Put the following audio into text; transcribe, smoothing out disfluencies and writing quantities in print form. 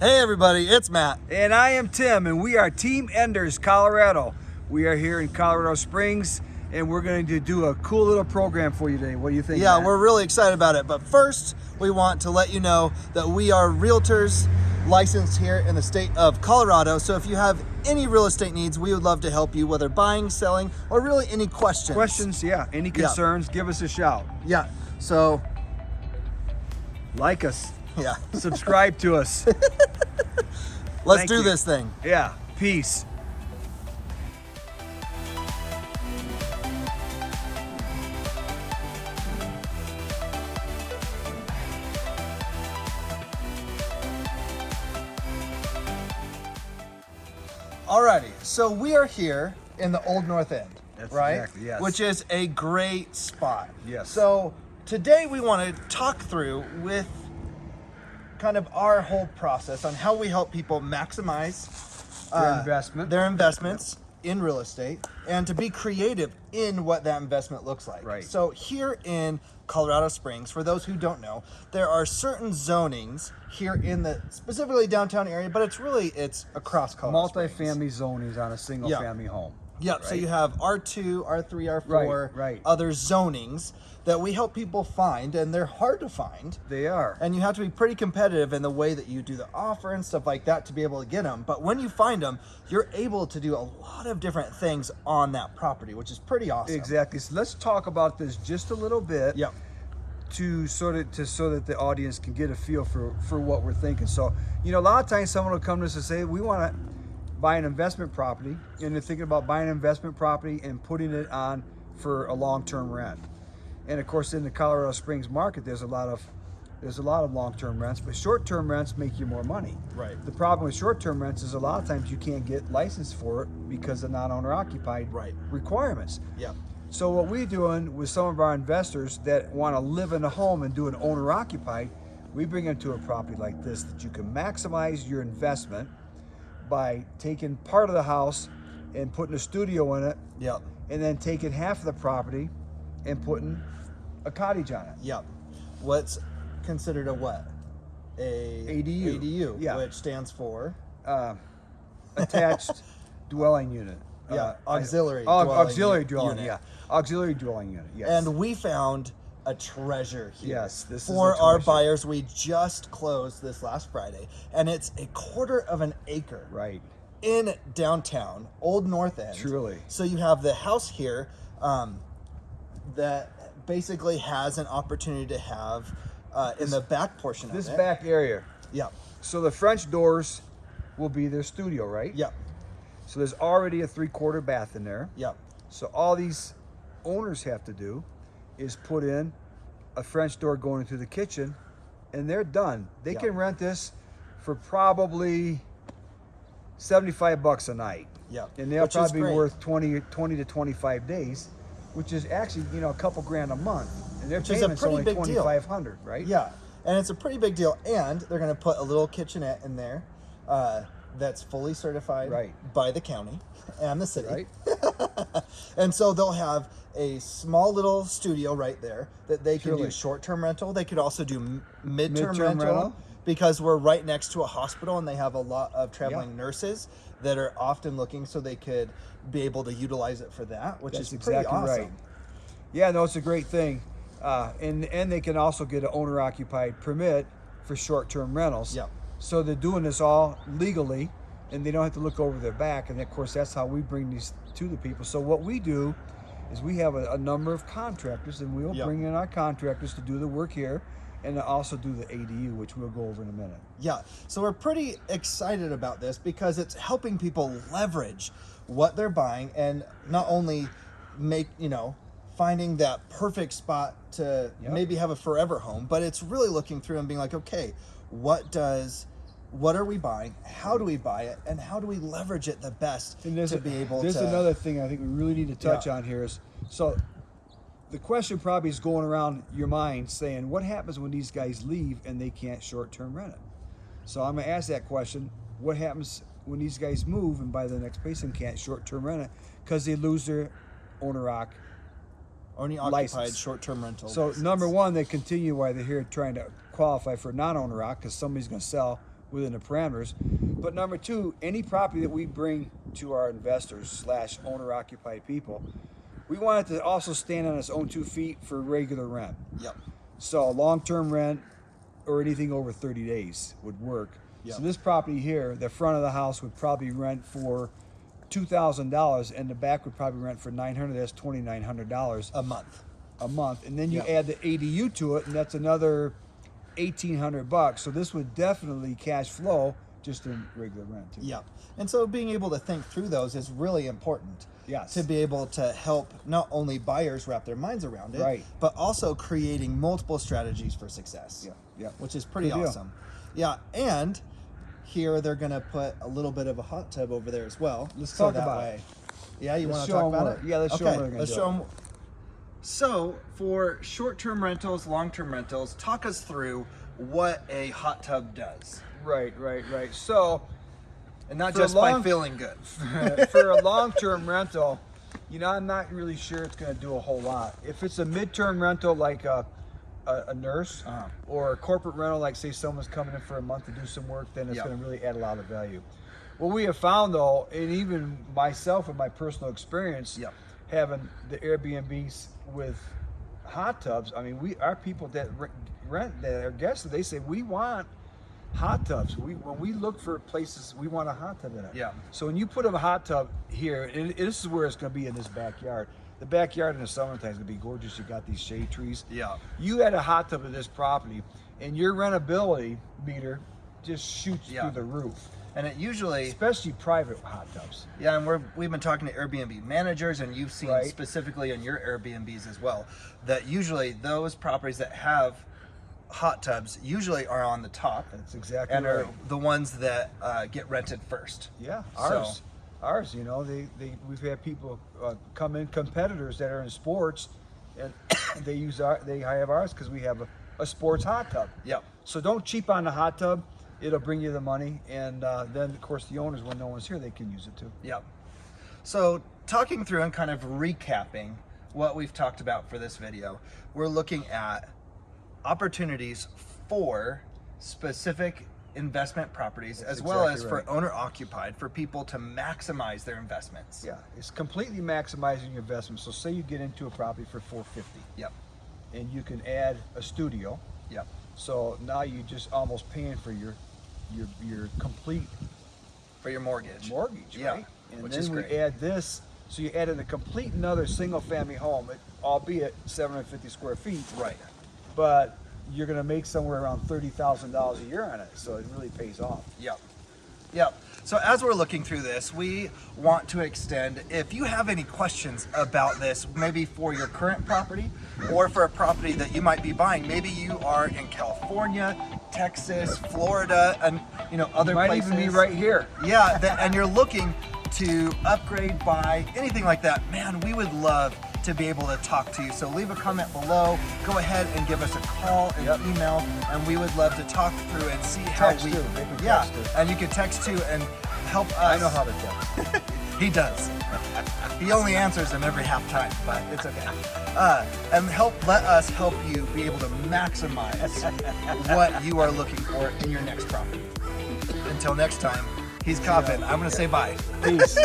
Hey everybody, it's Matt. And I am Tim, and we are Team Enders, Colorado. We are here in Colorado Springs, and we're going to do a cool little program for you today. What do you think, Yeah, Matt? we're really excited about it. But first, we want to let you know that we are realtors licensed here in the state of Colorado. So if you have any real estate needs, we would love to help you, whether buying, selling, or really any questions. Any concerns, give us a shout. Yeah, so, Like us. yeah. Subscribe to us. Let's Thank do you. this thing. Yeah, peace. Alrighty, so we are here in the Old North End, That's right? exactly, yes. Which is a great spot. Yes. So today we want to talk through with kind of our whole process on how we help people maximize their investments in real estate and to be creative in what that investment looks like. Right. So here in Colorado Springs, for those who don't know, there are certain zonings here in the specifically downtown area, but it's across Colorado Springs. Multi-family zonings on a single family home. Yep. Right? So you have R2, R3, R4, Right. other zonings that we help people find, and they're hard to find. They are. And you have to be pretty competitive in the way that you do the offer and stuff like that to be able to get them. But when you find them, you're able to do a lot of different things on that property, which is pretty awesome. Exactly. So let's talk about this just a little bit. Yep. So that the audience can get a feel for what we're thinking. So, a lot of times someone will come to us and say, we want to buy an investment property, and they're thinking about buying an investment property and putting it on for a long-term rent. And of course, in the Colorado Springs market, there's a lot of long-term rents, but short-term rents make you more money. Right. The problem with short-term rents is a lot of times you can't get licensed for it because of non-owner occupied requirements. Yep. So what we're doing with some of our investors that want to live in a home and do an owner occupied, we bring them to a property like this that you can maximize your investment by taking part of the house and putting a studio in it. Yep. And then taking half of the property and putting a cottage on it. Yep. What's considered a what? ADU. ADU, Yeah. which stands for Attached dwelling unit. Auxiliary auxiliary dwelling dwelling. unit. Yeah. Auxiliary dwelling unit. Yes. And we found a treasure here. Yes, this is for a our treasure. buyers. We just closed this last Friday, and it's a quarter of an acre. Right. In downtown Old North End. Truly. So you have the house here that basically has an opportunity to have in the back portion of it. This back area. Yep. So the French doors will be their studio, right? Yep. So there's already a 3/4 bath in there. Yep. So all these owners have to do is put in a French door going into the kitchen, and they're done. They can rent this for probably $75 a night. Yep. And they'll Which is probably be great. worth 20 to 25 days, which is actually, a couple grand a month. And their Which is a payment's pretty only big deal. $2,500, right? Yeah. And it's a pretty big deal. And they're going to put a little kitchenette in there that's fully certified by the county and the city. Right. And so they'll have a small little studio right there that they can do short-term rental. They could also do midterm rental because we're right next to a hospital and they have a lot of traveling nurses that are often looking, so they could be able to utilize it for that, which is pretty awesome. Right. Yeah, no, it's a great thing. And they can also get an owner-occupied permit for short-term rentals. Yep. So they're doing this all legally, and they don't have to look over their back. And of course, that's how we bring these to the people. So what we do is we have a number of contractors, and we'll bring in our contractors to do the work here and to also do the ADU, which we'll go over in a minute. Yeah, so we're pretty excited about this because it's helping people leverage what they're buying and not only make, finding that perfect spot to maybe have a forever home, but it's really looking through and being like, okay, what are we buying? How do we buy it? And how do we leverage it the best to be able to... There's another thing I think we really need to touch on here is, so the question probably is going around your mind saying, what happens when these guys leave and they can't short-term rent it? So I'm going to ask that question. What happens when these guys move and buy the next place and can't short-term rent it because they lose their owner-occupied occupied short-term rental So license. number one, they continue while they're here trying to qualify for non-owner occ because somebody's going to sell within the parameters. But number two, any property that we bring to our investors / owner-occupied people, we want it to also stand on its own 2 feet for regular rent. Yep. So long-term rent or anything over 30 days would work. Yep. So this property here, the front of the house would probably rent for $2,000, and the back would probably rent for $900. That's $2,900 A month. a month, and then you Yep. add the ADU to it, and that's another $1,800. So this would definitely cash flow just in regular rent too. Yep. And so being able to think through those is really important. Yes. To be able to help not only buyers wrap their minds around it, Right. but also creating multiple strategies for success. Yeah, yeah. Which is pretty Good deal. awesome. Yeah, and here they're gonna put a little bit of a hot tub over there as well. Let's so talk that about way. it. Yeah, you Let's want to show talk 'em about what- it? yeah, let's show 'em what they're gonna let's do. show 'em. So for short-term rentals, long-term rentals, talk us through what a hot tub does, Right. So and not For just long- by feeling good. for a long-term rental, I'm not really sure it's going to do a whole lot. If it's a mid-term rental like a nurse Uh-huh. or a corporate rental, like say someone's coming in for a month to do some work, then it's Yep. going to really add a lot of value. What we have found though, and even myself in my personal experience, Yep. having the Airbnbs with hot tubs, I mean, our people that rent, that are guests, they say we want hot tubs. When we look for places, we want a hot tub in it. Yeah. So when you put a hot tub here, and this is where it's going to be in this backyard. The backyard in the summertime is going to be gorgeous. You got these shade trees. Yeah. You add a hot tub to this property, and your rentability meter just shoots Yeah. through the roof. And it usually, Especially private hot tubs. yeah, and we've been talking to Airbnb managers, and you've seen Right. specifically on your Airbnbs as well, that usually those properties that have hot tubs usually are on the top That's exactly and are right. the ones that get rented first. Yeah, So- ours. We've had people come in, competitors that are in sports, and they have ours because we have a sports hot tub. Yep. So don't cheap on the hot tub. It'll bring you the money, and then of course the owners, when no one's here, they can use it too. Yep. So talking through and kind of recapping what we've talked about for this video, we're looking at opportunities for specific investment properties That's as well as exactly for right. owner occupied, for people to maximize their investments. Yeah, it's completely maximizing your investment. So say you get into a property for $450, Yep. and you can add a studio. Yep. So now you just almost paying for your complete For your mortgage. mortgage, Yeah, right? And which then is we great. add this, so you add in a complete another single-family home, albeit 750 square feet. Right. But you're going to make somewhere around $30,000 a year on it, so it really pays off. Yep. Yep. So as we're looking through this, we want to extend, if you have any questions about this, maybe for your current property or for a property that you might be buying, maybe you are in California, Texas, Florida, and other Might places. even be right here. Yeah, and you're looking to upgrade, buy, anything like that, man, we would love to be able to talk to you. So leave a comment below, go ahead and give us a call and Yep. email, and we would love to talk through and see how Text we too. They can yeah, text too. and you can text too and help us. I know how to text. He does. He only answers them every half time, but it's okay. And let us help you be able to maximize what you are looking for in your next property. Until next time, he's Coppin. I'm going to say bye. Peace.